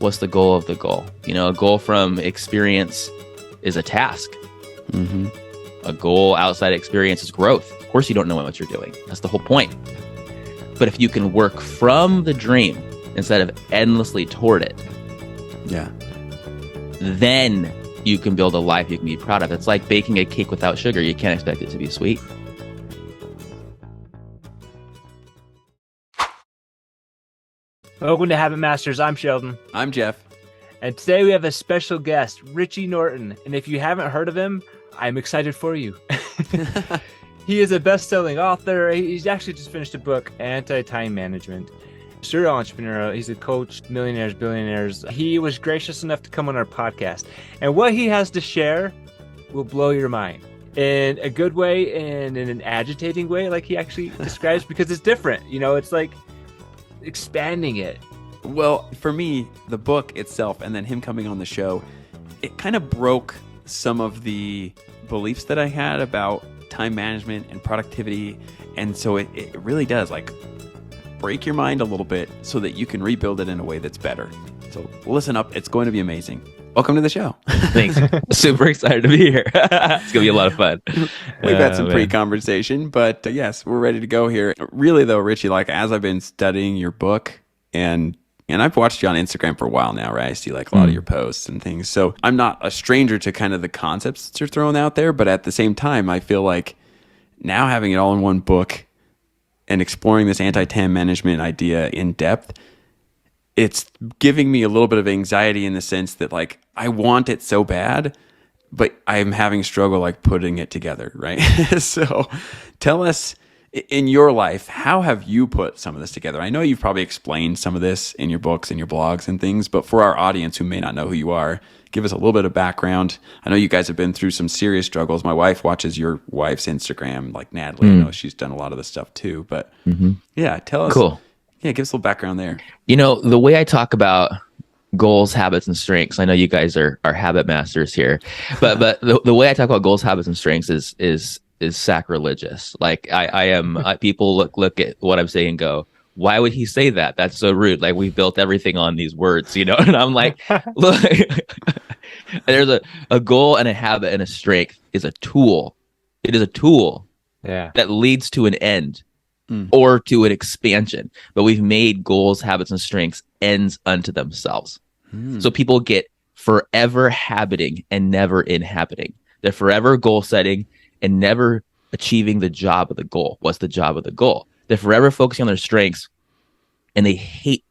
what's the goal of the goal? A goal from experience is a task. Mm-hmm. A goal outside experience is growth. Of course, you don't know what you're doing. That's the whole point. But if you can work from the dream instead of endlessly toward it, then you can build a life you can be proud of. It's like baking a cake without sugar. You can't expect it to be sweet. Welcome to Habit Masters. I'm Sheldon. I'm Jeff. And today we have a special guest, Richie Norton. And if you haven't heard of him, I'm excited for you. He is a best-selling author. He's actually just finished a book, Anti-Time Management. Serial entrepreneur. He's a coach, millionaires, billionaires. He was gracious enough to come on our podcast. And what he has to share will blow your mind in a good way and in an agitating way, like he actually describes, because it's different. It's like expanding it. Well, for me, the book itself and then him coming on the show, it kind of broke some of the beliefs that I had about time management and productivity. And so it really does break your mind a little bit so that you can rebuild it in a way that's better. So listen up. It's going to be amazing. Welcome to the show. Thanks. Super excited to be here. It's going to be a lot of fun. We've had some pre-conversation, but yes, we're ready to go here. Really though, Richie, as I've been studying your book and I've watched you on Instagram for a while now, right? I see a lot of your posts and things. So I'm not a stranger to kind of the concepts that you're throwing out there, but at the same time, I feel like now having it all in one book and exploring this anti-time management idea in depth, it's giving me a little bit of anxiety in the sense that I want it so bad, but I'm having struggle putting it together, right? So tell us, in your life, how have you put some of this together? I know you've probably explained some of this in your books and your blogs and things, but for our audience who may not know who you are, give us a little bit of background. I know you guys have been through some serious struggles. My wife watches your wife's Instagram, Natalie. I know she's done a lot of this stuff too, but yeah, tell us. Cool. Yeah, give us a little background there. The way I talk about goals, habits, and strengths, I know you guys are habit masters here, but the way I talk about goals, habits, and strengths is sacrilegious. I am people look at what I'm saying and go, why would he say that? That's so rude. We've built everything on these words, and I'm like, look, there's a goal and a habit and a strength is a tool. It is a tool that leads to an end or to an expansion. But we've made goals, habits, and strengths ends unto themselves. So people get forever habiting and never inhabiting. They're forever goal setting and never achieving the job of the goal. What's the job of the goal? They're forever focusing on their strengths and they hate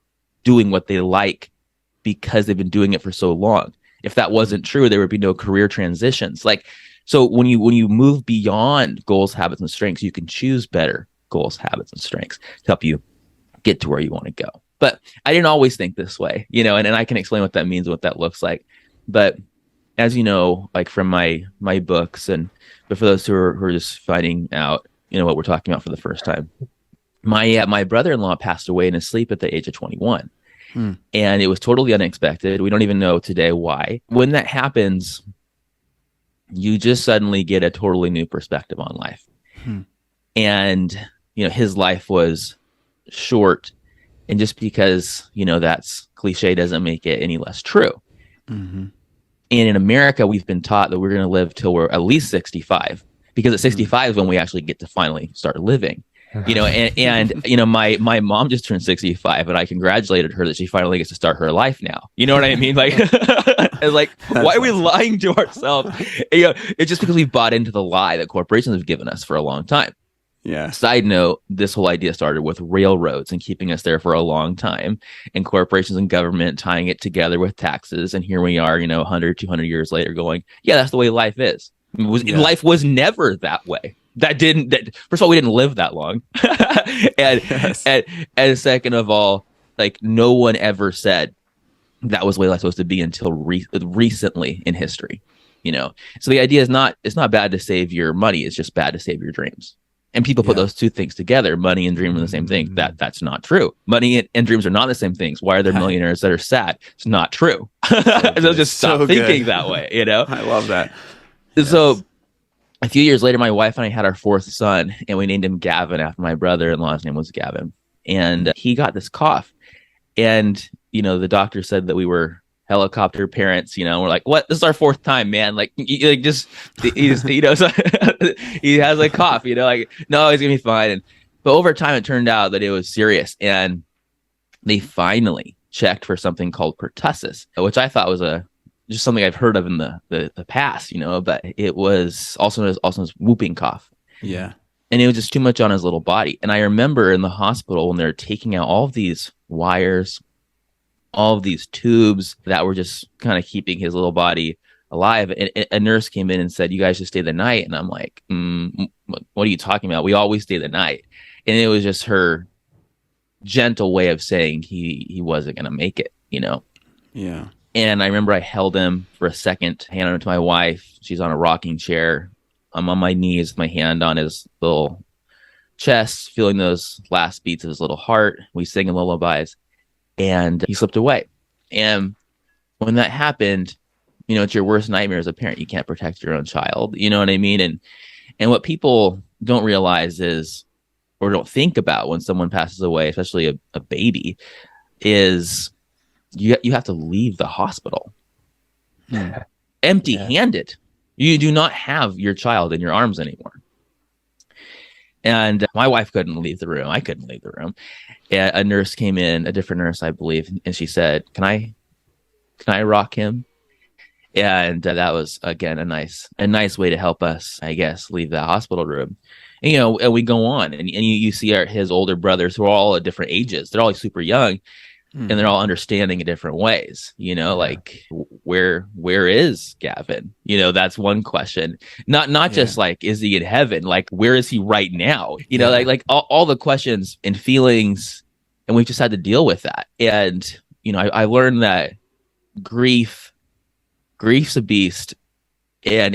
doing what they like because they've been doing it for so long. If that wasn't true, there would be no career transitions. So when you move beyond goals, habits, and strengths, you can choose better goals, habits, and strengths to help you get to where you want to go. But I didn't always think this way, and I can explain what that means and what that looks like. But as you know, from my books, but for those who are just finding out, what we're talking about for the first time, my brother-in-law passed away in his sleep at the age of 21. And it was totally unexpected. We don't even know today why. When that happens, you just suddenly get a totally new perspective on life. And, his life was short. And just because, that's cliche doesn't make it any less true. And in America, we've been taught that we're going to live till we're at least 65, because at 65 is when we actually get to finally start living. My mom just turned 65, and I congratulated her that she finally gets to start her life now. You know what I mean? It's why are we lying to ourselves? It's just because we've bought into the lie that corporations have given us for a long time. Yeah. Side note, this whole idea started with railroads and keeping us there for a long time, and corporations and government tying it together with taxes. And here we are, 100, 200 years later going, yeah, that's the way life is. Life was never that way. First of all, we didn't live that long. and second of all, no one ever said that was the way life's supposed to be until recently in history, So the idea is it's not bad to save your money. It's just bad to save your dreams. And people put those two things together. Money and dream are the same thing. That's not true. Money and dreams are not the same things. Why are there millionaires that are sad? It's not true. So just stop thinking that way, I love that. So a few years later, my wife and I had our fourth son, and we named him Gavin after my brother-in-law's name was Gavin. And he got this cough. And the doctor said that we were helicopter parents. We're like, what? This is our fourth time, man. Like, just he's so he has a cough. Like, no, he's gonna be fine. But over time, it turned out that it was serious, and they finally checked for something called pertussis, which I thought was just something I've heard of in the past, but it was also known as whooping cough. Yeah. And it was just too much on his little body. And I remember in the hospital when they're taking out all of these wires, all of these tubes that were just kind of keeping his little body alive. And a nurse came in and said, "You guys should stay the night." And I'm like, what are you talking about? We always stay the night. And it was just her gentle way of saying he wasn't going to make it, Yeah. And I remember I held him for a second, handed him to my wife. She's on a rocking chair. I'm on my knees, my hand on his little chest, feeling those last beats of his little heart. We sang lullabies, and he slipped away. And when that happened, it's your worst nightmare as a parent. You can't protect your own child. You know what I mean? And what people don't realize is, or don't think about when someone passes away, especially a baby, is you have to leave the hospital empty-handed. You do not have your child in your arms anymore. And my wife couldn't leave the room. I couldn't leave the room. And a nurse came in, a different nurse, I believe, and she said, "Can I rock him?" And that was, again, a nice way to help us, I guess, leave the hospital room. And, and we go on, and you see his older brothers who are all at different ages. They're all super young, and they're all understanding in different ways. Like, where is Gavin? That's one question. Not just like, is he in heaven? Like, where is he right now? Like all the questions and feelings, and we've just had to deal with that. And I learned that grief's a beast, and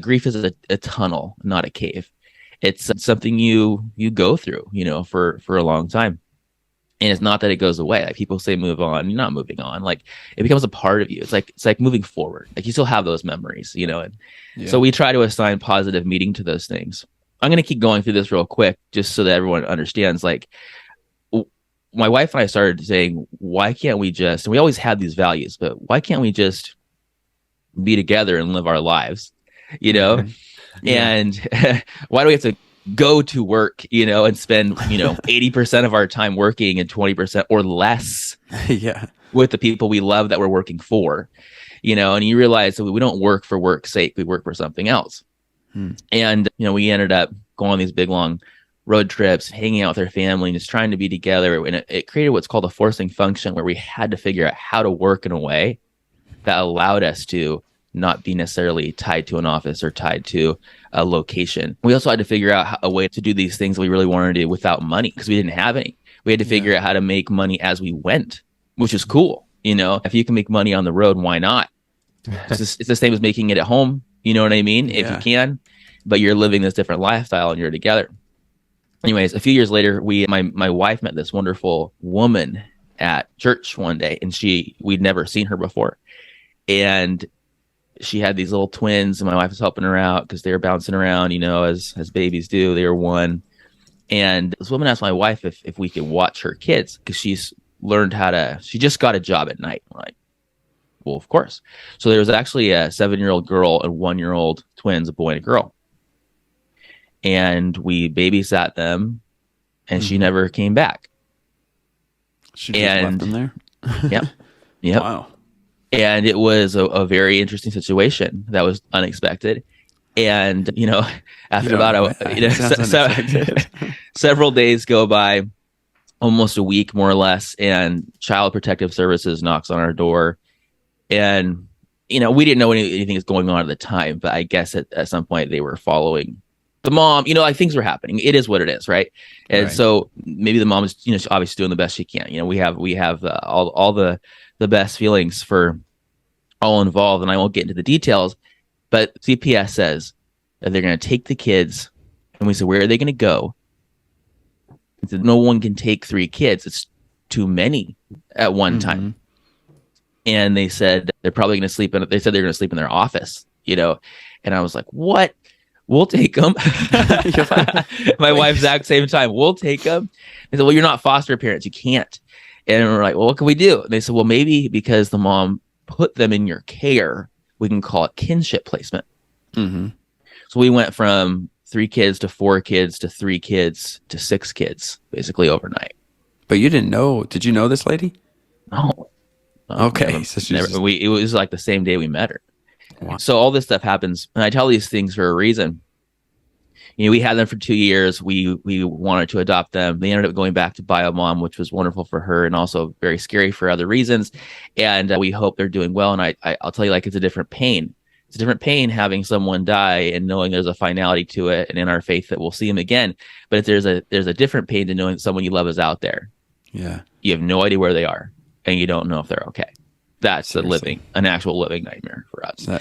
grief is a tunnel, not a cave. It's something you go through, for a long time. And it's not that it goes away. Like, people say move on, you're not moving on. Like, it becomes a part of you. It's like moving forward. Like, you still have those memories, and so we try to assign positive meaning to those things. I'm going to keep going through this real quick just so that everyone understands. Like, my wife and I started saying, why can't we just, and we always had these values, but why can't we just be together and live our lives, and why do we have to go to work, and spend, 80% of our time working and 20% or less with the people we love that we're working for, and you realize that we don't work for work's sake. We work for something else. And, we ended up going on these big, long road trips, hanging out with our family, and just trying to be together. And it created what's called a forcing function, where we had to figure out how to work in a way that allowed us to not be necessarily tied to an office or tied to a location. We also had to figure out a way to do these things that we really wanted to do without money, because we didn't have any. We had to figure out how to make money as we went, which is cool. If you can make money on the road, why not? It's the same as making it at home. You know what I mean? If you can, but you're living this different lifestyle and you're together. Anyways, a few years later, my wife met this wonderful woman at church one day, and we'd never seen her before. And she had these little twins, and my wife was helping her out because they were bouncing around, as babies do. They were one. And this woman asked my wife if we could watch her kids, because she's learned she just got a job at night. We're like, well, of course. So there was actually a 7-year-old girl and 1-year-old twins, a boy and a girl. And we babysat them, and she never came back. She just left them there? Yep. Wow. And it was a very interesting situation that was unexpected. And, after several days go by, almost a week more or less, and Child Protective Services knocks on our door. And, we didn't know anything was going on at the time, but I guess at some point they were following the mom, like, things were happening. It is what it is, right? And so maybe the mom is, obviously doing the best she can. We have all the best feelings for all involved, and I won't get into the details, but CPS says that they're going to take the kids, and we said, where are they going to go? He said, no one can take 3 kids. It's too many at one time. And they said they're probably going to sleep they said they're going to sleep in their office, and I was like, what? We'll take them. My wife's exact same time. We'll take them. They said, well, you're not foster parents. You can't. And we're like, well, what can we do? And they said, well, maybe because the mom put them in your care, we can call it kinship placement. Mm-hmm. So we went from 3 kids to 4 kids to 3 kids to 6 kids, basically overnight. But you didn't know. Did you know this lady? No. Okay. Never, So it was like the same day we met her. Wow. So all this stuff happens. And I tell these things for a reason. We had them for 2 years. We wanted to adopt them. They ended up going back to BioMom, which was wonderful for her and also very scary for other reasons. And we hope they're doing well. And I'll tell you, like, it's a different pain. It's a different pain having someone die and knowing there's a finality to it, and in our faith that we'll see them again. But there's a different pain to knowing that someone you love is out there. Yeah. You have no idea where they are, and you don't know if they're okay. That's Seriously. an actual living nightmare for us. Wow,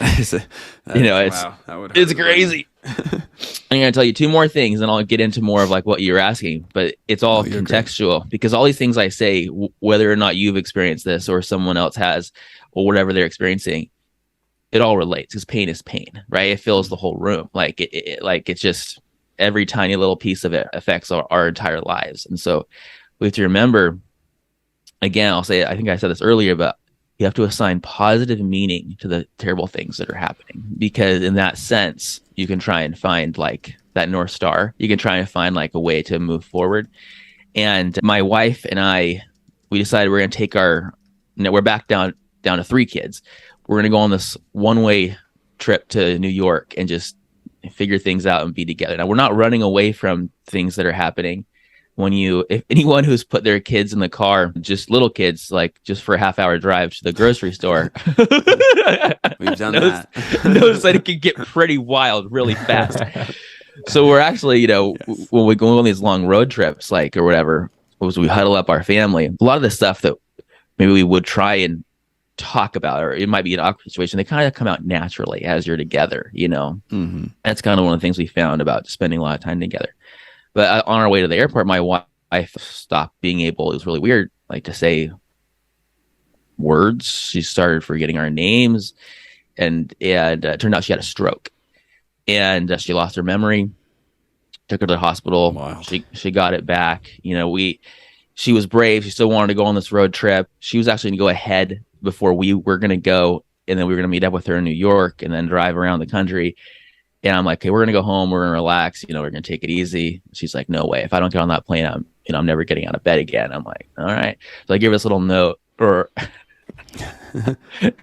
it's crazy. I'm going to tell you 2 more things, and I'll get into more of like what you're asking, but it's all contextual because all these things I say, whether or not you've experienced this or someone else has, or whatever they're experiencing, it all relates because pain is pain, right? It fills the whole room. Like it's just every tiny little piece of it affects our entire lives. And so we have to remember, again, I'll say, I think I said this earlier, but you have to assign positive meaning to the terrible things that are happening, because in that sense, you can try and find like that North Star. You can try and find like a way to move forward. And my wife and I, we decided we're going to take we're back down to 3 kids. We're going to go on this one-way trip to New York and just figure things out and be together. Now, we're not running away from things that are happening. If anyone who's put their kids in the car, just little kids, like just for a half-hour drive to the grocery store, we've done that. Notice that it can get pretty wild really fast. So we're actually, when we go on these long road trips, like or whatever, was we huddle up our family. A lot of the stuff that maybe we would try and talk about, or it might be an awkward situation, they kind of come out naturally as you're together. Mm-hmm. That's kind of one of the things we found about spending a lot of time together. But on our way to the airport, my wife stopped being able, it was really weird, like to say words. She started forgetting our names, and it turned out she had a stroke, and she lost her memory. Took her to the hospital. Wow. She got it back. She was brave. She still wanted to go on this road trip. She was actually going to go ahead before we were going to go, and then we were going to meet up with her in New York and then drive around the country. And I'm like, okay, we're going to go home. We're going to relax. We're going to take it easy. She's like, no way. If I don't get on that plane, I'm never getting out of bed again. I'm like, all right. So I give her this little note, or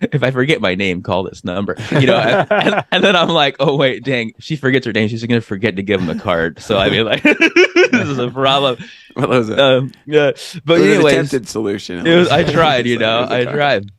if I forget my name, call this number, and then I'm like, oh wait, dang, she forgets her name. She's going to forget to give him a card. So I mean, like, this is a problem. What was it? Yeah. But anyways, attempted solution. I tried, I tried.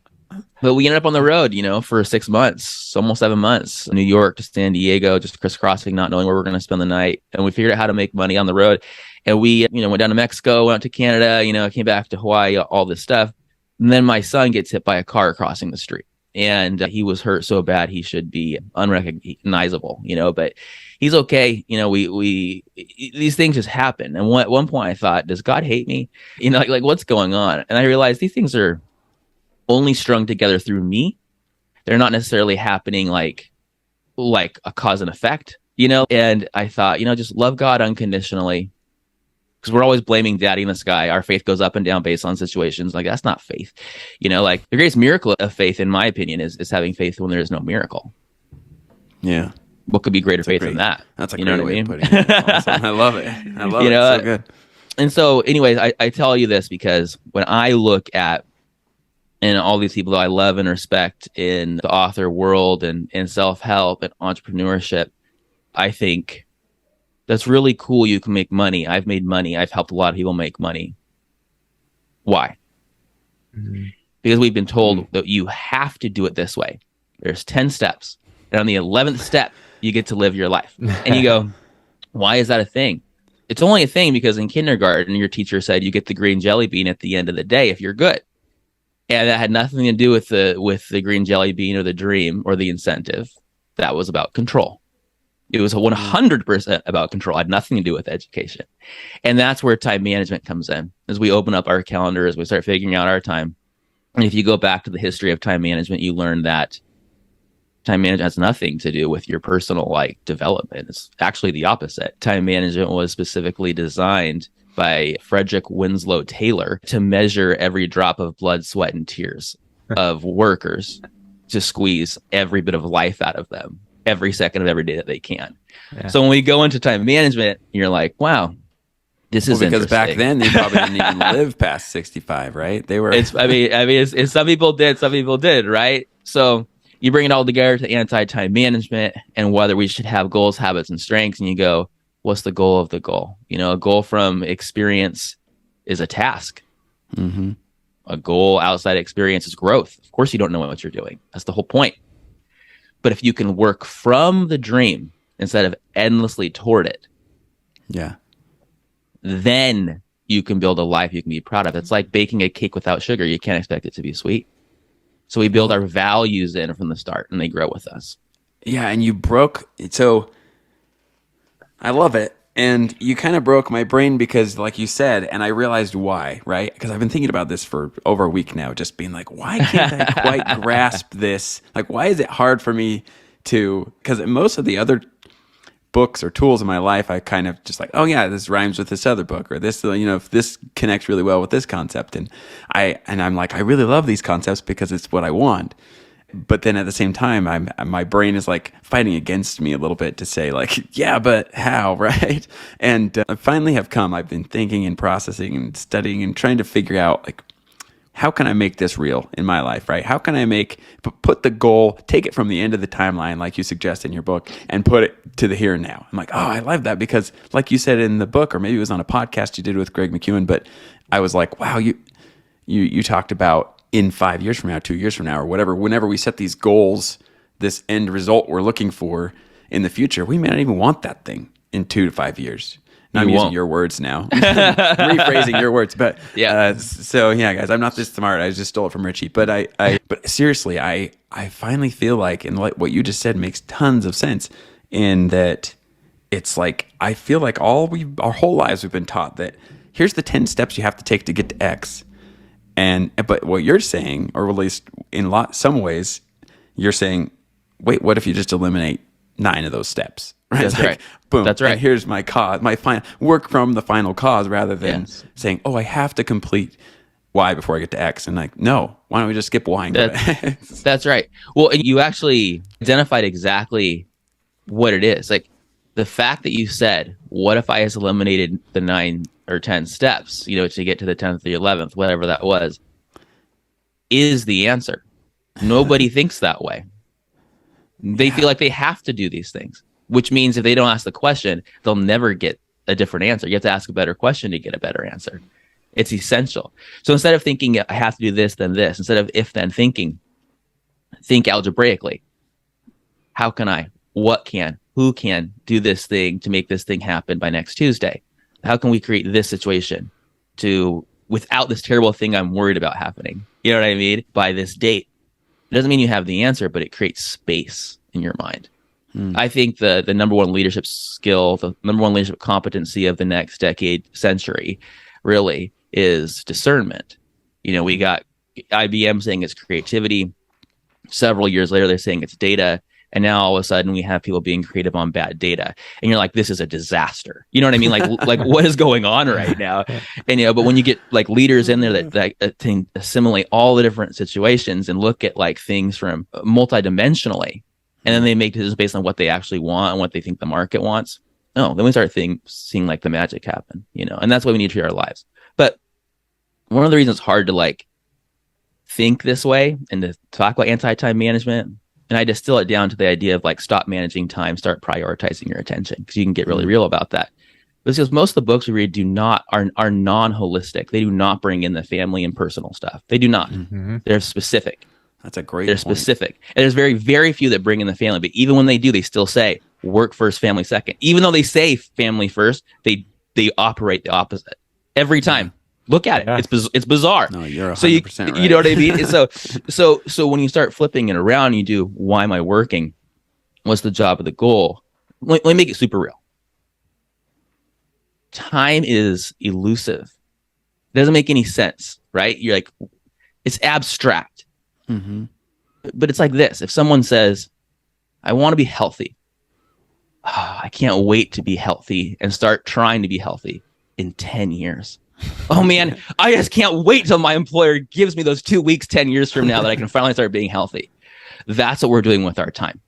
But we ended up on the road, for 6 months, almost 7 months, New York to San Diego, just crisscrossing, not knowing where we're going to spend the night. And we figured out how to make money on the road. And we, went down to Mexico, went out to Canada, came back to Hawaii, all this stuff. And then my son gets hit by a car crossing the street. And he was hurt so bad he should be unrecognizable, but he's okay. We these things just happen. And at one point I thought, does God hate me? Like what's going on? And I realized these things are only strung together through me. They're not necessarily happening like a cause and effect, And I thought, just love God unconditionally, because we're always blaming daddy in the sky. Our faith goes up and down based on situations. Like, that's not faith. Like the greatest miracle of faith, in my opinion, is having faith when there is no miracle. Yeah. What could be greater faith than that? That's a great way of putting it. That's awesome. I love it. I love it. So good. And so anyways, I tell you this because when I look at and all these people that I love and respect in the author world and self-help and entrepreneurship, I think that's really cool. You can make money. I've made money. I've helped a lot of people make money. Why? Mm-hmm. Because we've been told that you have to do it this way. There's 10 steps. And on the 11th step, you get to live your life. And you go, why is that a thing? It's only a thing because in kindergarten, your teacher said you get the green jelly bean at the end of the day if you're good. And that had nothing to do with the green jelly bean or the dream or the incentive. That was about control. It was 100% about control. It had nothing to do with education. And that's where time management comes in. As we open up our calendar, as we start figuring out our time. And if you go back to the history of time management, you learn that time management has nothing to do with your personal development. It's actually the opposite. Time management was specifically designed by Frederick Winslow Taylor to measure every drop of blood, sweat, and tears of workers to squeeze every bit of life out of them every second of every day that they can. Yeah. So when we go into time management, you're like, wow, this is because back then they probably didn't even live past 65, right? They were. It's some people did, some people did, right? So you bring it all together to anti-time management and whether we should have goals, habits, and strengths, and you go, what's the goal of the goal? You know, a goal from experience is a task. Mm-hmm. A goal outside experience is growth. Of course, you don't know what you're doing. That's the whole point. But if you can work from the dream instead of endlessly toward it, yeah, then you can build a life you can be proud of. It's like baking a cake without sugar. You can't expect it to be sweet. So we build our values in from the start and they grow with us. Yeah, and you broke. So I love it. And you kind of broke my brain because, like you said, and I realized why, right? Because I've been thinking about this for over a week now, just being like, why can't I quite grasp this? Like, why is it hard for me to, because most of the other books or tools in my life, I kind of just like, oh yeah, this rhymes with this other book, or this, you know, if this connects really well with this concept. And I'm like, I really love these concepts because it's what I want. But then at the same time, my brain is like fighting against me a little bit to say like, yeah, but how, right? And I finally have come. I've been thinking and processing and studying and trying to figure out like, how can I make this real in my life, right? How can I put the goal, take it from the end of the timeline, like you suggest in your book, and put it to the here and now? I'm like, oh, I love that because like you said in the book, or maybe it was on a podcast you did with Greg McEwen, but I was like, wow, you talked about in 5 years from now, 2 years from now, or whatever, whenever we set these goals, this end result we're looking for in the future, we may not even want that thing in 2 to 5 years. Now I'm using your words now, rephrasing your words, but yeah. So yeah, guys, I'm not this smart. I just stole it from Richie, but but seriously, I finally feel like, and like what you just said makes tons of sense in that it's like, I feel like our whole lives we've been taught that here's the 10 steps you have to take to get to X. But what you're saying, or at least in some ways, you're saying, wait, what if you just eliminate 9 of those steps? Right? That's like, right. Boom. That's right. And here's my cause, work from the final cause rather than saying, oh, I have to complete Y before I get to X. And like, no, why don't we just skip Y and go to X? That's right. Well, and you actually identified exactly what it is. Like the fact that you said, what if I just eliminated the 9 or 10 steps, you know, to get to the 10th or the 11th, whatever that was, is the answer. Nobody thinks that way. They feel like they have to do these things, which means if they don't ask the question, they'll never get a different answer. You have to ask a better question to get a better answer. It's essential. So instead of thinking I have to do this, then this, instead of if then thinking, think algebraically. How can I, what can, who can do this thing to make this thing happen by next Tuesday? How can we create this situation without this terrible thing I'm worried about happening? You know what I mean? By this date. It doesn't mean you have the answer, but it creates space in your mind. I think the number one leadership skill, the number one leadership competency of the next decade, century, really is discernment. You know, we got IBM saying it's creativity. Several years later, they're saying it's data. And now all of a sudden we have people being creative on bad data. And you're like, this is a disaster. You know what I mean? Like what is going on right now? And, you know, but when you get like leaders in there that can assimilate all the different situations and look at like things from multidimensionally, and then they make decisions based on what they actually want and what they think the market wants. No, then we start seeing like the magic happen, you know, and that's why we need to treat our lives. But one of the reasons it's hard to like think this way and to talk about anti-time management, and I distill it down to the idea of like stop managing time, start prioritizing your attention, because you can get really real about that. Because most of the books we read are non-holistic. They do not bring in the family and personal stuff. They do not. Mm-hmm. They're specific. That's a great They're point. Specific. And there's very, very few that bring in the family. But even when they do, they still say work first, family second. Even though they say family first, they operate the opposite every time. Look at it. Yeah. It's bizarre. No, you're 100% right. You know what I mean? So when you start flipping it around, you do, why am I working? What's the job of the goal? Let me make it super real. Time is elusive. It doesn't make any sense, right? You're like, it's abstract. Mm-hmm. But it's like this. If someone says, I want to be healthy. Oh, I can't wait to be healthy and start trying to be healthy. in 10 years. Oh man, I just can't wait till my employer gives me those 2 weeks 10 years from now that I can finally start being healthy. That's what we're doing with our time.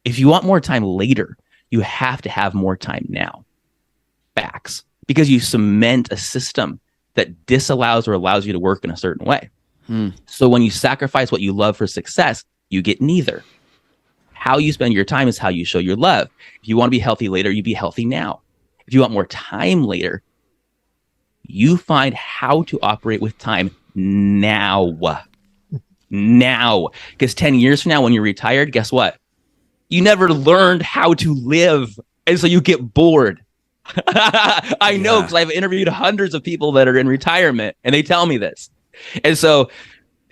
If you want more time later, you have to have more time now. Facts. Because you cement a system that disallows or allows you to work in a certain way. So when you sacrifice what you love for success, you get neither. How you spend your time is how you show your love. If you want to be healthy later, you be healthy now. If you want more time later, you find how to operate with time now. Now. Because 10 years from now, when you're retired, guess what? You never learned how to live. And so you get bored. I know, because I've interviewed hundreds of people that are in retirement, and they tell me this. And so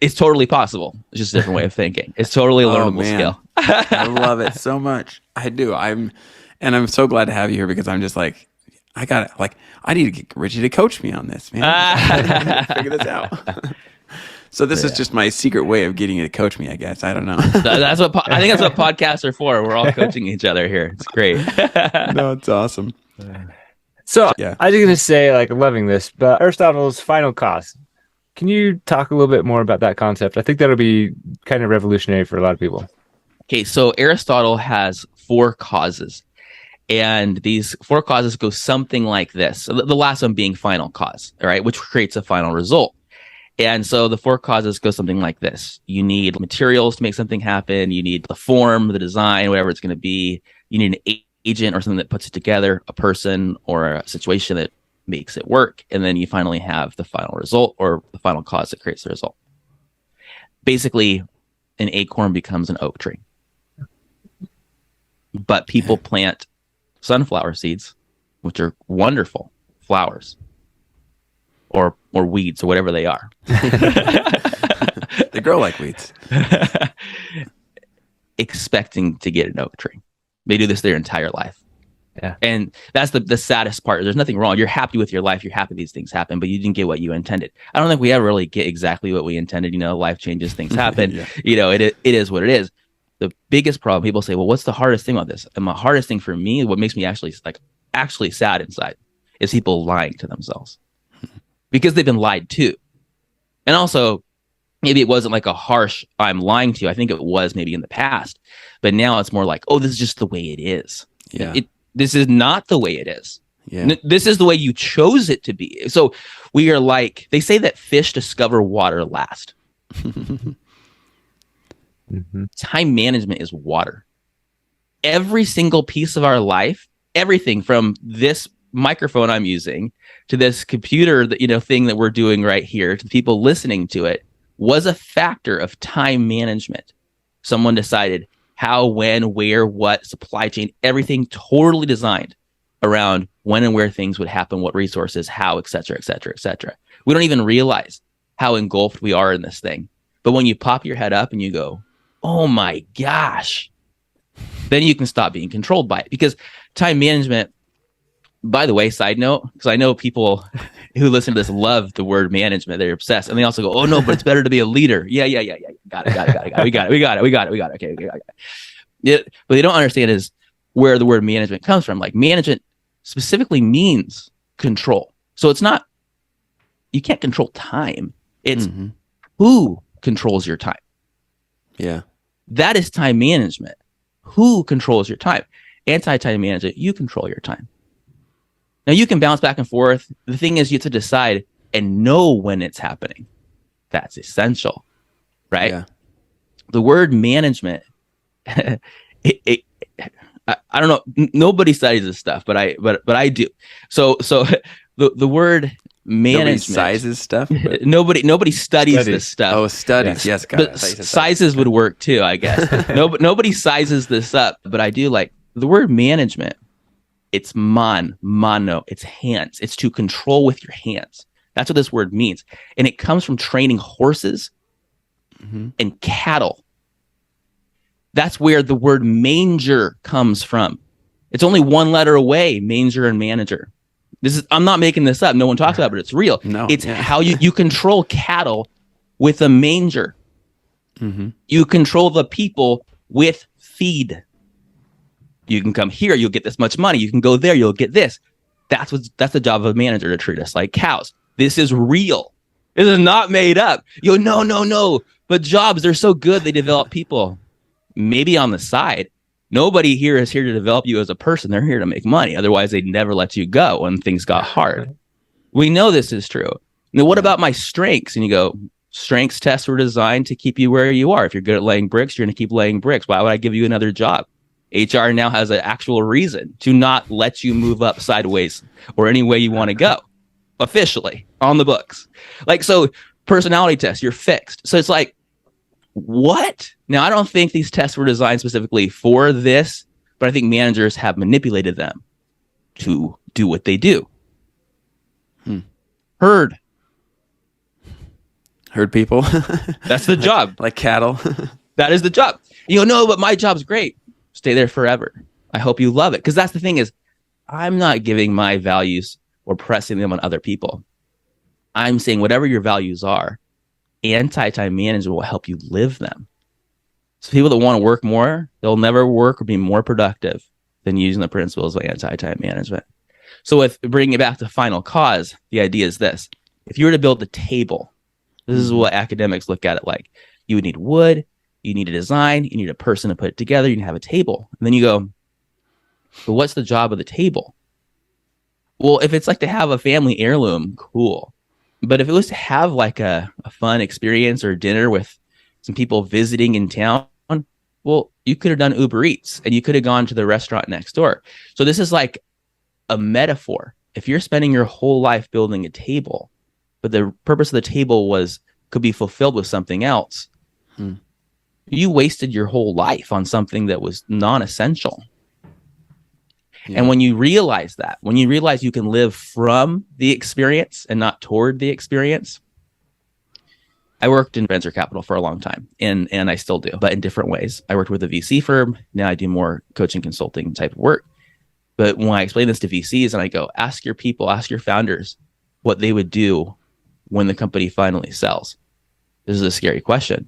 it's totally possible. It's just a different way of thinking. It's totally a learnable skill. I love it so much. I do. I'm so glad to have you here, because I'm just like, I need to get Richie to coach me on this, man. Figure this out. So this is just my secret way of getting you to coach me, I guess. I don't know. I think that's what podcasts are for. We're all coaching each other here. It's great. No, it's awesome. So I was going to say, like, loving this, but Aristotle's final cause. Can you talk a little bit more about that concept? I think that'll be kind of revolutionary for a lot of people. Okay, so Aristotle has 4 causes. And these 4 causes go something like this. The last one being final cause, all right, which creates a final result. And so the 4 causes go something like this. You need materials to make something happen. You need the form, the design, whatever it's going to be. You need an agent or something that puts it together, a person or a situation that makes it work. And then you finally have the final result, or the final cause that creates the result. Basically, an acorn becomes an oak tree. But people plant sunflower seeds, which are wonderful flowers, or weeds, or whatever they are. They grow like weeds. Expecting to get an oak tree. They do this their entire life. Yeah. And that's the saddest part. There's nothing wrong. You're happy with your life. You're happy these things happen, but you didn't get what you intended. I don't think we ever really get exactly what we intended. You know, life changes, things happen. Yeah. You know, it is what it is. The biggest problem, people say, well, what's the hardest thing about this? And the hardest thing for me, what makes me actually sad inside, is people lying to themselves. Because they've been lied to. And also, maybe it wasn't like a harsh, I'm lying to you. I think it was maybe in the past. But now it's more like, oh, this is just the way it is. Yeah. This is not the way it is. Yeah. This is the way you chose it to be. So we are like, they say that fish discover water last. Time management is water. Every single piece of our life, everything from this microphone I'm using to this computer thing that we're doing right here, to the people listening to it, was a factor of time management. Someone decided how, when, where, what, supply chain, everything totally designed around when and where things would happen, what resources, how, et cetera, et cetera, et cetera. We don't even realize how engulfed we are in this thing. But when you pop your head up and you go, oh my gosh, then you can stop being controlled by it. Because time management, by the way, side note, because I know people who listen to this love the word management. They're obsessed. And they also go, oh no, but it's better to be a leader. Yeah. Got it. We got it. Okay, we got it. Yeah, but they don't understand is where the word management comes from. Like, management specifically means control. So it's not, you can't control time. It's who controls your time. Yeah. That is time management. Who controls your time? Anti-time management, you control your time. Now, you can bounce back and forth. The thing is, you have to decide and know when it's happening. That's essential, right? Yeah. The word management, I don't know. Nobody studies this stuff, but I do. So the word management. Nobody sizes stuff. Nobody studies this stuff. Oh, studies. Yes, got but sizes would work too, I guess. Nobody sizes this up, but I do like the word management. It's mano, it's hands. It's to control with your hands. That's what this word means. And it comes from training horses and cattle. That's where the word manger comes from. It's only one letter away, manger and manager. I'm not making this up. No one talks about it, but it's real. No, it's how you control cattle with a manger. You control the people with feed. You can come here, you'll get this much money. You can go there, you'll get this. That's the job of a manager, to treat us like cows. This is real. This is not made up. No. But jobs, they're so good, they develop people. Maybe on the side. Nobody here is here to develop you as a person. They're here to make money. Otherwise, they'd never let you go when things got hard. We know this is true. Now, what about my strengths? And you go, strengths tests were designed to keep you where you are. If you're good at laying bricks, you're going to keep laying bricks. Why would I give you another job? HR now has an actual reason to not let you move up sideways or any way you want to go, officially on the books. Like, so personality tests, you're fixed. So it's like, what? Now, I don't think these tests were designed specifically for this, but I think managers have manipulated them to do what they do. Herd people. That's the job. Like cattle. That is the job. You go, no, but my job's great. Stay there forever. I hope you love it. Because that's the thing is, I'm not giving my values or pressing them on other people. I'm saying whatever your values are, anti-time management will help you live them. So people that want to work more, they'll never work or be more productive than using the principles of anti-time management. So with bringing it back to final cause, the idea is this. If you were to build a table, this is what academics look at it like. You would need wood, you need a design, you need a person to put it together, you can have a table. And then you go, but what's the job of the table? Well, if it's like to have a family heirloom, cool. But if it was to have like a fun experience or dinner with some people visiting in town, well, you could have done Uber Eats and you could have gone to the restaurant next door. So this is like a metaphor. If you're spending your whole life building a table, but the purpose of the table could be fulfilled with something else, you wasted your whole life on something that was non-essential. Yeah. And when you realize that, when you realize you can live from the experience and not toward the experience, I worked in venture capital for a long time, and I still do, but in different ways. I worked with a VC firm. Now I do more coaching, consulting type of work. But when I explain this to VCs and I go, ask your people, ask your founders what they would do when the company finally sells. This is a scary question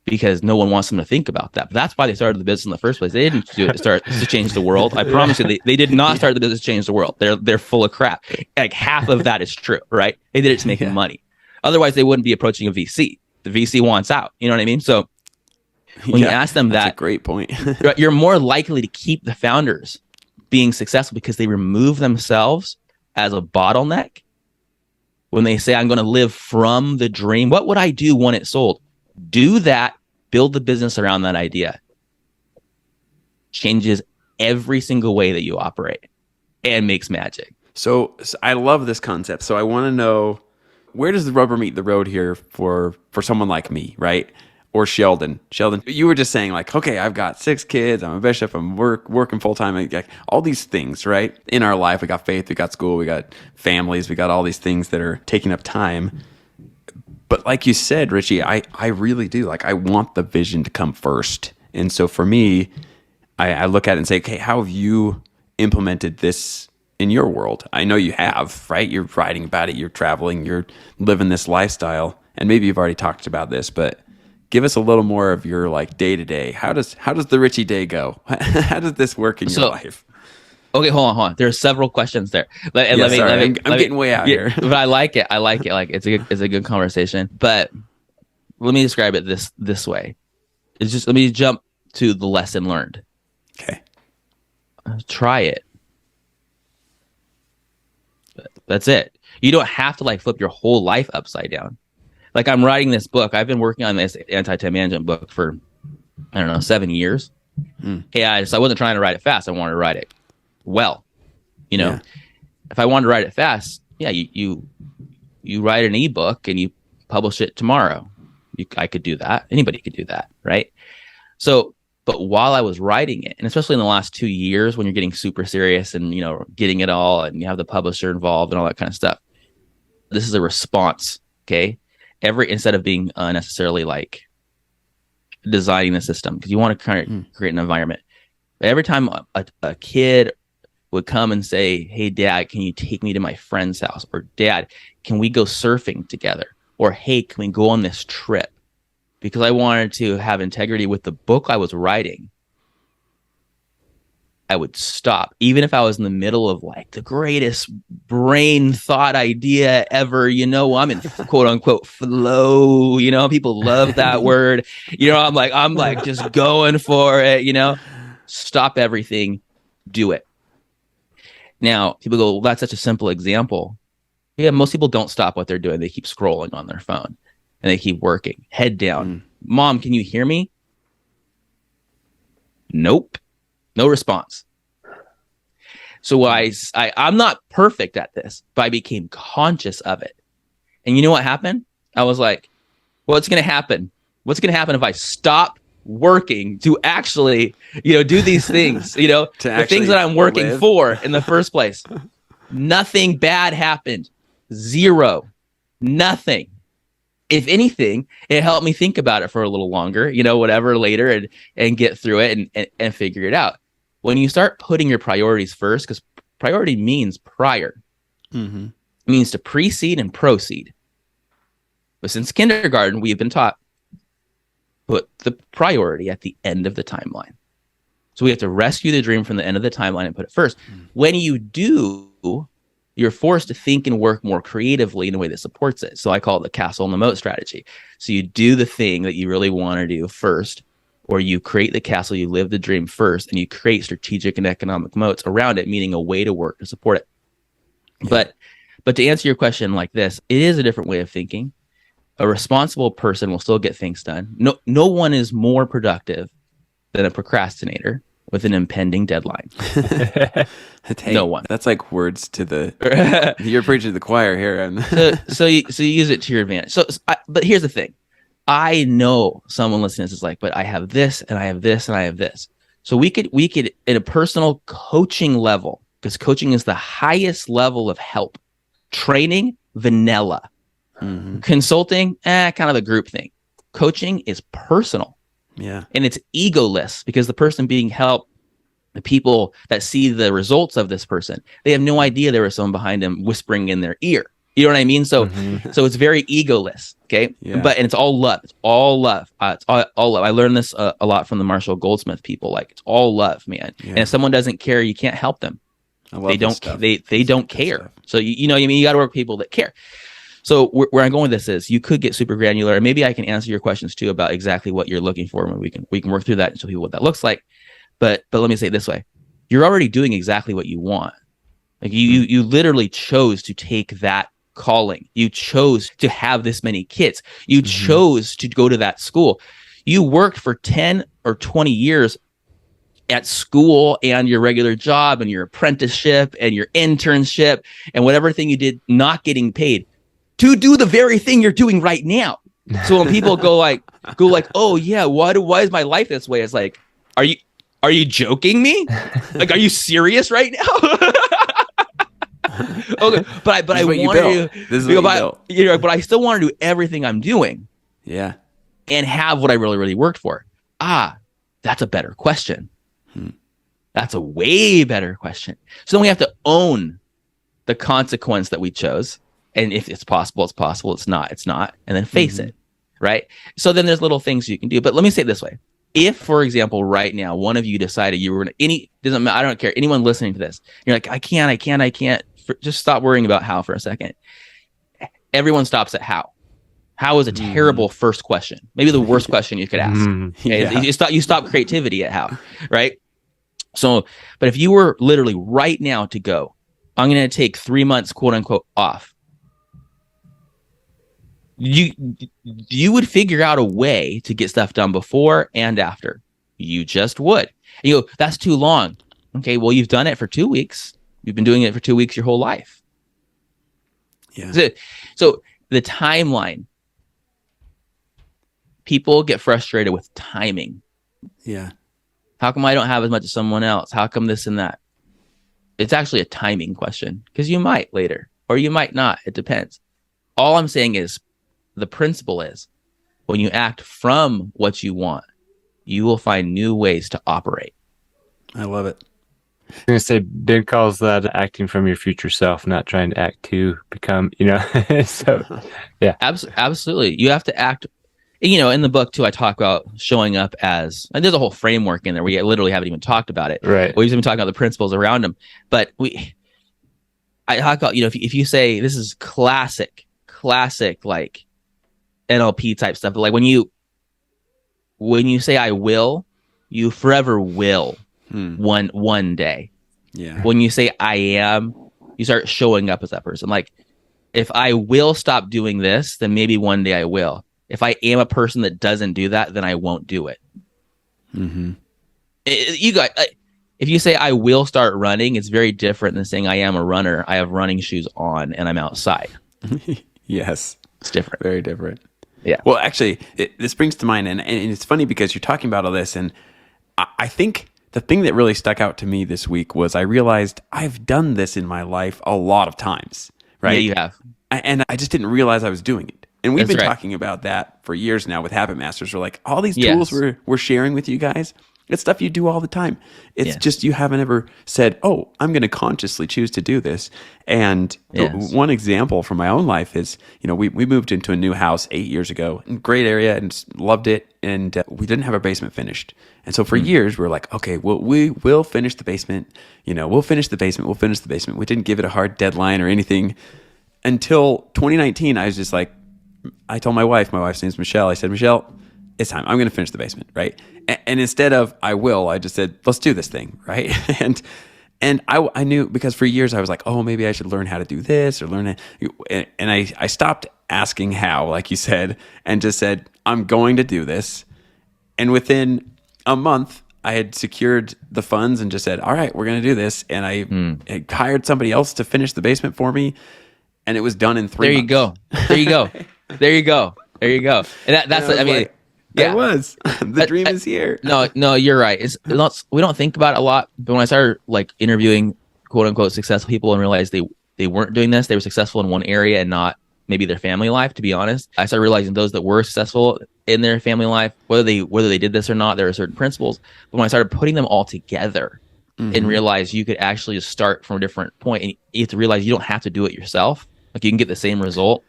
because no one wants them to think about that. But that's why they started the business in the first place. They didn't do it to start to change the world. I promise you, they did not start the business to change the world. They're full of crap. Like half of that is true, right? They did it to make money. Otherwise, they wouldn't be approaching a VC. The VC wants out. You know what I mean? So when you ask them that's a great point. You're more likely to keep the founders being successful because they remove themselves as a bottleneck. When they say, I'm going to live from the dream, what would I do when it's sold? Do that, build the business around that idea. Changes every single way that you operate and makes magic. So I love this concept. So I want to know, where does the rubber meet the road here for someone like me, right? Or Sheldon, you were just saying like, okay, I've got 6 kids, I'm a bishop, I'm working full time, like all these things, right? In our life, we got faith, we got school, we got families, we got all these things that are taking up time. But like you said, Richie, I really do. Like, I want the vision to come first. And so for me, I look at it and say, okay, how have you implemented this in your world? I know you have, right? You're writing about it, you're traveling, you're living this lifestyle. And maybe you've already talked about this, but give us a little more of your like day to day. How does the Richie day go? How does this work in your life? Okay, hold on. There are several questions there. I'm getting way out here. But I like it. Like it's a good conversation. But let me describe it this way. It's just, let me jump to the lesson learned. Okay. Try it. That's it. You don't have to like flip your whole life upside down. Like, I'm writing this book. I've been working on this anti-time management book for, 7 years. Yeah, so I wasn't trying to write it fast. I wanted to write it well. If I wanted to write it fast, you write an ebook and you publish it tomorrow. I could do that. Anybody could do that, right? So, but while I was writing it, and especially in the last 2 years when you're getting super serious and, getting it all and you have the publisher involved and all that kind of stuff, this is a response, okay? Instead of being necessarily like designing the system, because you want to kind of create an environment. Every time a kid would come and say, hey, Dad, can you take me to my friend's house? Or Dad, can we go surfing together? Or hey, can we go on this trip? Because I wanted to have integrity with the book I was writing. I would stop, even if I was in the middle of like the greatest brain thought idea ever. I'm in quote unquote flow. People love that word. I'm like just going for it. Stop everything, do it. Now, people go, well, that's such a simple example. Yeah, most people don't stop what they're doing. They keep scrolling on their phone and they keep working, head down. Mom, can you hear me? Nope. No response. So I'm not perfect at this, but I became conscious of it. And you know what happened? I was like, what's going to happen? What's going to happen if I stop working to actually, do these things, the things that I'm working for in the first place? Nothing bad happened. Zero. Nothing. If anything, it helped me think about it for a little longer, whatever later and get through it and figure it out. When you start putting your priorities first, because priority means prior, it means to precede and proceed. But since kindergarten, we've been taught put the priority at the end of the timeline. So we have to rescue the dream from the end of the timeline and put it first. When you do, you're forced to think and work more creatively in a way that supports it. So I call it the castle and the moat strategy. So you do the thing that you really want to do first, or you create the castle, you live the dream first, and you create strategic and economic moats around it, meaning a way to work to support it. Yeah. But to answer your question like this, it is a different way of thinking. A responsible person will still get things done. No one is more productive than a procrastinator with an impending deadline. Hey, no one. That's like words to the. You're preaching to the choir here. so you use it to your advantage. But here's the thing. I know someone listening to this is like, but I have this and I have this and I have this. So we could at a personal coaching level, because coaching is the highest level of help. Training, vanilla. Consulting, kind of a group thing. Coaching is personal. Yeah. And it's egoless, because the person being helped, the people that see the results of this person, they have no idea there was someone behind them whispering in their ear. You know what I mean? So so it's very egoless. Okay. Yeah. And it's all love. It's all love. It's all love. I learned this a lot from the Marshall Goldsmith people. Like, it's all love, man. Yeah. And if someone doesn't care, you can't help them. They don't care. Stuff. So you got to work with people that care. So where I'm going with this is, you could get super granular, and maybe I can answer your questions too about exactly what you're looking for, and we can work through that and show people what that looks like. But let me say it this way: you're already doing exactly what you want. Like you literally chose to take that calling. You chose to have this many kids. You chose to go to that school. You worked for 10 or 20 years at school and your regular job and your apprenticeship and your internship and whatever thing you did, not getting paid, to do the very thing you're doing right now. So when people go like, oh yeah, why is my life this way? It's like, are you joking me? Like, are you serious right now? Okay, but I want to, but I still want to do everything I'm doing. Yeah. And have what I really, really worked for. That's a better question. That's a way better question. So then we have to own the consequence that we chose. And if it's possible, it's possible. It's not, it's not. And then face it, right? So then there's little things you can do. But let me say it this way. If, for example, right now, one of you decided you were going to, doesn't matter, I don't care, anyone listening to this, you're like, I can't. Just stop worrying about how for a second. Everyone stops at how. How is a terrible first question. Maybe the worst question you could ask. Okay? You stop creativity at how, right? So, but if you were literally right now to go, I'm going to take 3 months, quote unquote, off. You would figure out a way to get stuff done before and after. You just would. And you go, that's too long. Okay, well, you've done it for 2 weeks. You've been doing it for 2 weeks your whole life. Yeah. So the timeline. People get frustrated with timing. Yeah. How come I don't have as much as someone else? How come this and that? It's actually a timing question, because you might later or you might not. It depends. All I'm saying is, the principle is, when you act from what you want, you will find new ways to operate. I love it. I'm going to say, Ben calls that acting from your future self, not trying to act to become, so, yeah. Absolutely. You have to act. in the book too, I talk about showing up as, and there's a whole framework in there. We literally haven't even talked about it. Right. We've been talking about the principles around them, but I talk about, if you say this is classic, like NLP type stuff, but like when you say I will, you forever will one day. Yeah. When you say I am, you start showing up as that person. Like if I will stop doing this, then maybe one day I will. If I am a person that doesn't do that, then I won't do it. Mm-hmm. If you say I will start running, it's very different than saying I am a runner. I have running shoes on and I'm outside. Yes. It's different. Very different. Yeah. Well, actually, this brings to mind, and it's funny because you're talking about all this, and I think the thing that really stuck out to me this week was I realized I've done this in my life a lot of times, right? Yeah, you have. And I just didn't realize I was doing it. And we've That's been right. talking about that for years now with Habit Masters. We're like, all these tools we're sharing with you guys, it's stuff you do all the time. It's just you haven't ever said, oh, I'm going to consciously choose to do this. And one example from my own life is, we moved into a new house 8 years ago, great area, and loved it. And we didn't have our basement finished. And so for years, we were like, okay, well, we will finish the basement. We'll finish the basement. We didn't give it a hard deadline or anything until 2019. I was just like, I told my wife's name's Michelle. I said, Michelle, it's time. I'm going to finish the basement, right? And instead of I will, I just said, let's do this thing, right? And I knew, because for years I was like, oh, maybe I should learn how to do this or learn it. And I stopped asking how, like you said, and just said, I'm going to do this. And within a month, I had secured the funds and just said, all right, we're going to do this. And I hired somebody else to finish the basement for me. And it was done in 3 months. There you go. And that's I mean, it was. The dream is here. No, you're right. We don't think about it a lot, but when I started like interviewing quote unquote successful people and realized they weren't doing this, they were successful in one area and not maybe their family life, to be honest. I started realizing those that were successful in their family life, whether they did this or not, there are certain principles. But when I started putting them all together and realized you could actually just start from a different point, and you have to realize you don't have to do it yourself. Like you can get the same result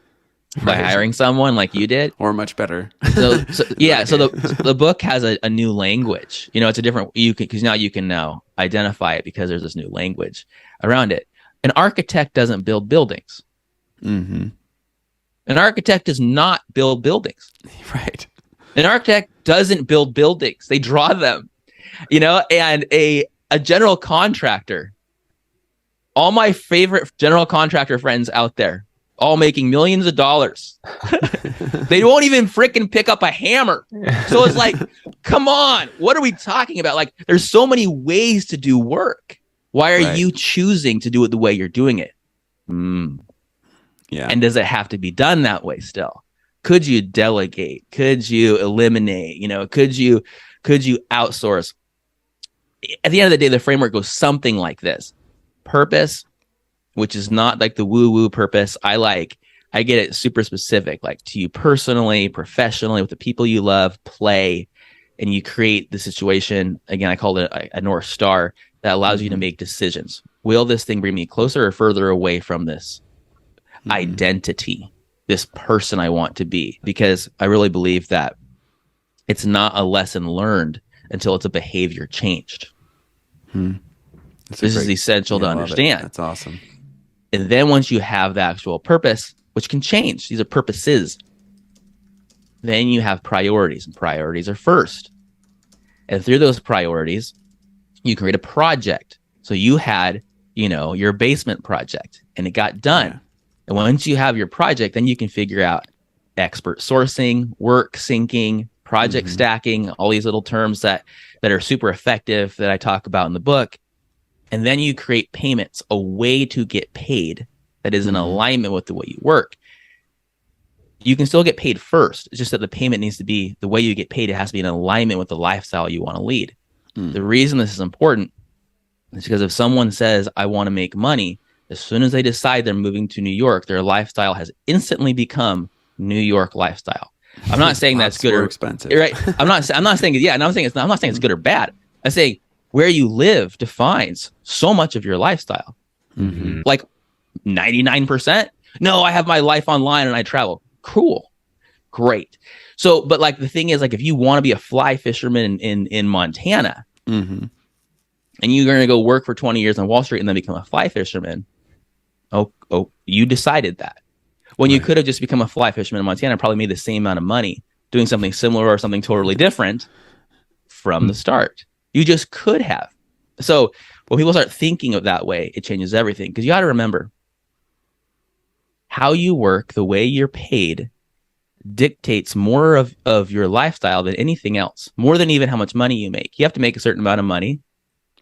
by hiring someone like you did, or much better. So the book has a new language. It's a different, because now you can now identify it because there's this new language around it. An architect doesn't build buildings. Mm-hmm. An architect does not build buildings. Right. An architect doesn't build buildings. They draw them. And a general contractor. All my favorite general contractor friends out there, all making millions of dollars. They won't even freaking pick up a hammer. So it's like, come on, what are we talking about? Like, there's so many ways to do work. Why are you choosing to do it the way you're doing it? Yeah. And does it have to be done that way still? Could you delegate? Could you eliminate? Could you outsource? At the end of the day, the framework goes something like this. Purpose, which is not like the woo-woo purpose. I get it super specific, like to you personally, professionally, with the people you love, play, and you create the situation. Again, I call it a North Star that allows you to make decisions. Will this thing bring me closer or further away from this identity, this person I want to be? Because I really believe that it's not a lesson learned until it's a behavior changed. This is essential to understand. That's awesome. And then once you have the actual purpose, which can change, these are purposes, then you have priorities, and priorities are first. And through those priorities, you create a project. So you had, your basement project, and it got done. Yeah. And once you have your project, then you can figure out expert sourcing, work syncing, project stacking, all these little terms that are super effective that I talk about in the book. And then you create payments, a way to get paid that is in alignment with the way you work. You can still get paid first. It's just that the payment needs to be, the way you get paid, it has to be in alignment with the lifestyle you want to lead. The reason this is important is because if someone says, I want to make money, as soon as they decide they're moving to New York, their lifestyle has instantly become New York lifestyle. I'm not saying that's good or expensive, right? I'm not saying it's good or bad. I'm saying where you live defines so much of your lifestyle. Like 99%. No, I have my life online and I travel. Cool. Great. So, but like the thing is, like if you want to be a fly fisherman in Montana, and you're going to go work for 20 years on Wall Street and then become a fly fisherman, you decided that. When you could have just become a fly fisherman in Montana and probably made the same amount of money doing something similar or something totally different from the start. You just could have. So when people start thinking of that way, it changes everything. Because you got to remember, how you work, the way you're paid, dictates more of your lifestyle than anything else, more than even how much money you make. You have to make a certain amount of money.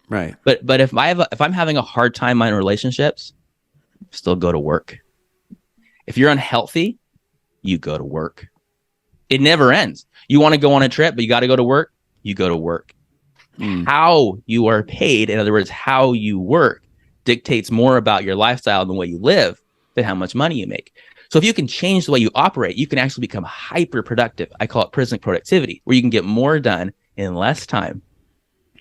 Right. But if I'm having a hard time in relationships, still go to work. If you're unhealthy, you go to work. It never ends. You want to go on a trip, but you got to go to work, you go to work. How you are paid, in other words, how you work, dictates more about your lifestyle and the way you live than how much money you make. So if you can change the way you operate, you can actually become hyper productive. I call it prison productivity, where you can get more done in less time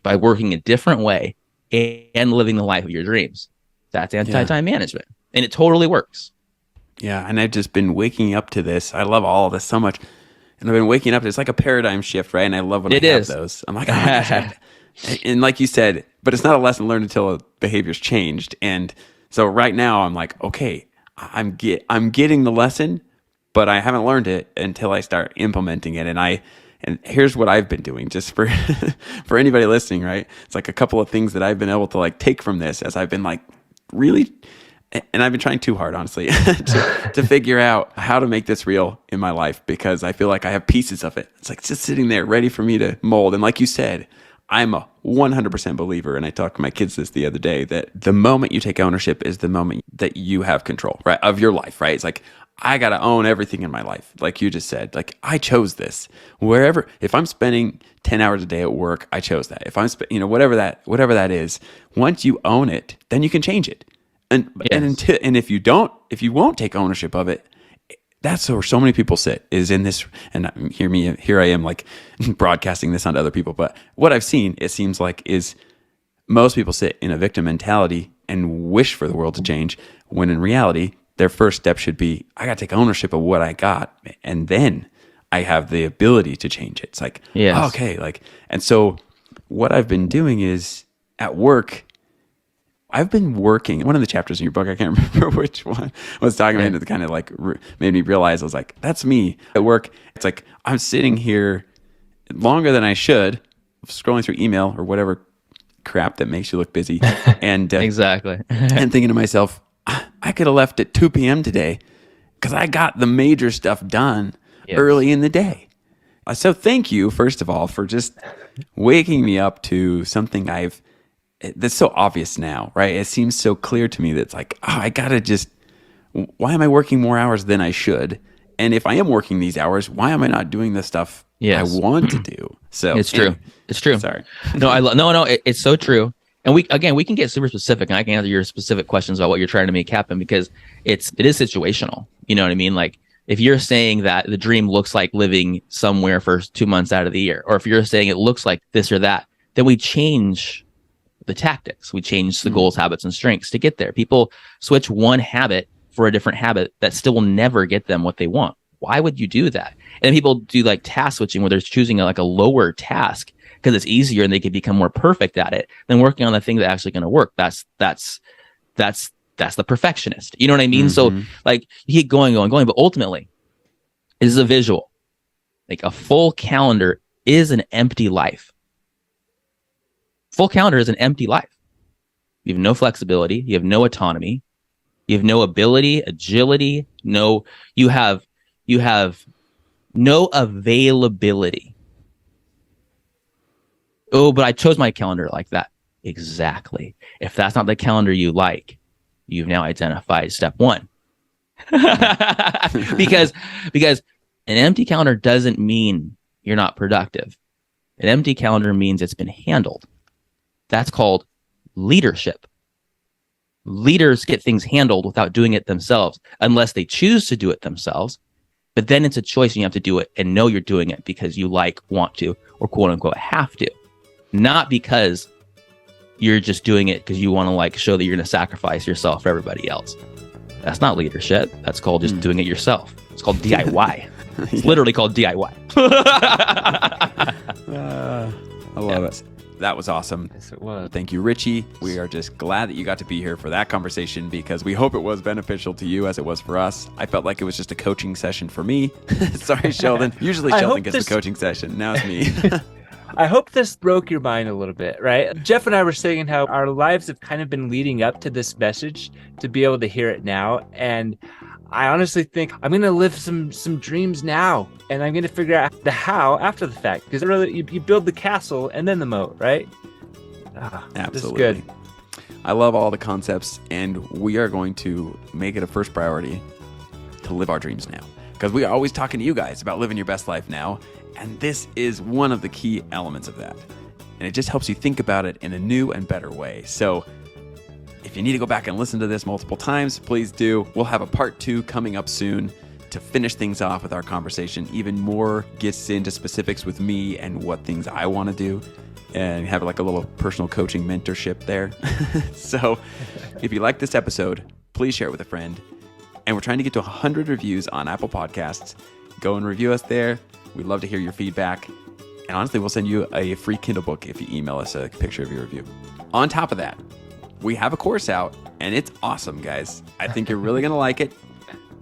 by working a different way and living the life of your dreams. That's anti-time management, and it totally works. Yeah, and I've just been waking up to this. I love all of this so much. And I've been waking up to it's like a paradigm shift, right? And I love when I have those. I'm like, oh my gosh. And like you said, but it's not a lesson learned until a behavior's changed. And so right now I'm like, okay, I'm getting the lesson, but I haven't learned it until I start implementing it. And here's what I've been doing, just for for anybody listening, right? It's like a couple of things that I've been able to like take from this as I've been like really, and I've been trying too hard, honestly, to figure out how to make this real in my life, because I feel like I have pieces of it. It's like just sitting there ready for me to mold. And like you said, I'm a 100% believer, and I talked to my kids this the other day, that the moment you take ownership is the moment that you have control, right, of your life, right? It's like, I got to own everything in my life. Like you just said, like I chose this. Wherever, if I'm spending 10 hours a day at work, I chose that. If I'm, whatever that is, once you own it, then you can change it. And if you won't take ownership of it, that's where so many people sit, is in this. And here I am like broadcasting this onto other people. But what I've seen, it seems like, is most people sit in a victim mentality and wish for the world to change, when in reality, their first step should be, I got to take ownership of what I got, and then I have the ability to change it. It's like, okay, like, and so what I've been doing is at work, I've been working. One of the chapters in your book, I can't remember which one, was talking about it, that kind of like made me realize, I was like, that's me at work. It's like, I'm sitting here longer than I should, scrolling through email or whatever crap that makes you look busy. And exactly. And thinking to myself, I could have left at 2 p.m. today because I got the major stuff done early in the day. So thank you, first of all, for just waking me up to something that's so obvious now, right? It seems so clear to me that it's like, I got to just, why am I working more hours than I should? And if I am working these hours, why am I not doing the stuff I want to do? So it's true. It's true. Sorry. It's so true. And we can get super specific, and I can answer your specific questions about what you're trying to make happen, because it is situational. You know what I mean? Like if you're saying that the dream looks like living somewhere for 2 months out of the year, or if you're saying it looks like this or that, then we change the tactics. We change the goals, habits, and strengths to get there. People switch one habit for a different habit that still will never get them what they want. Why would you do that? And people do like task switching, where they're choosing a lower task because it's easier and they can become more perfect at it than working on the thing that's actually going to work. That's the perfectionist. You know what I mean? So like you keep going, but ultimately it is a visual. Like a full calendar is an empty life. Full calendar is an empty life. You have no flexibility. You have no autonomy. You have no ability, agility. You have no availability. Oh, but I chose my calendar like that. Exactly. If that's not the calendar you like, you've now identified step one. because an empty calendar doesn't mean you're not productive. An empty calendar means it's been handled. That's called leadership. Leaders get things handled without doing it themselves, unless they choose to do it themselves. But then it's a choice, and you have to do it and know you're doing it because you want to, or quote unquote have to. Not because you're just doing it because you want to show that you're going to sacrifice yourself for everybody else. That's not leadership. That's called just doing it yourself. It's called DIY. It's literally called DIY. I love it. That was awesome. Yes, it was. Thank you, Richie. We are just glad that you got to be here for that conversation because we hope it was beneficial to you as it was for us. I felt like it was just a coaching session for me. Sorry, Sheldon. Usually Sheldon gets the coaching session. Now it's me. I hope this broke your mind a little bit, right? Jeff and I were saying how our lives have kind of been leading up to this message to be able to hear it now. And I honestly think I'm going to live some dreams now, and I'm going to figure out the how after the fact, because really you build the castle and then the moat, right? Absolutely. This is good. I love all the concepts, and we are going to make it a first priority to live our dreams now, because we are always talking to you guys about living your best life now, and this is one of the key elements of that. And it just helps you think about it in a new and better way. So if you need to go back and listen to this multiple times, please do. We'll have a part 2 coming up soon to finish things off with our conversation. Even more gets into specifics with me and what things I want to do, and have like a little personal coaching mentorship there. So if you like this episode, please share it with a friend. And we're trying to get to 100 reviews on Apple Podcasts. Go and review us there. We'd love to hear your feedback. And honestly, we'll send you a free Kindle book if you email us a picture of your review. On top of that, we have a course out, and it's awesome, guys. I think you're really going to like it.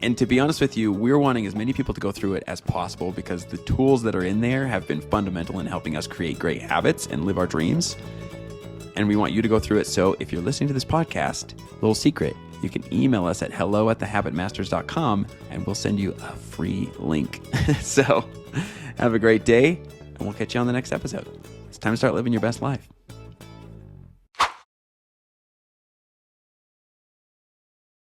And to be honest with you, we're wanting as many people to go through it as possible because the tools that are in there have been fundamental in helping us create great habits and live our dreams. And we want you to go through it. So if you're listening to this podcast, little secret, you can email us at hello@thehabitmasters.com, and we'll send you a free link. So have a great day, and we'll catch you on the next episode. It's time to start living your best life.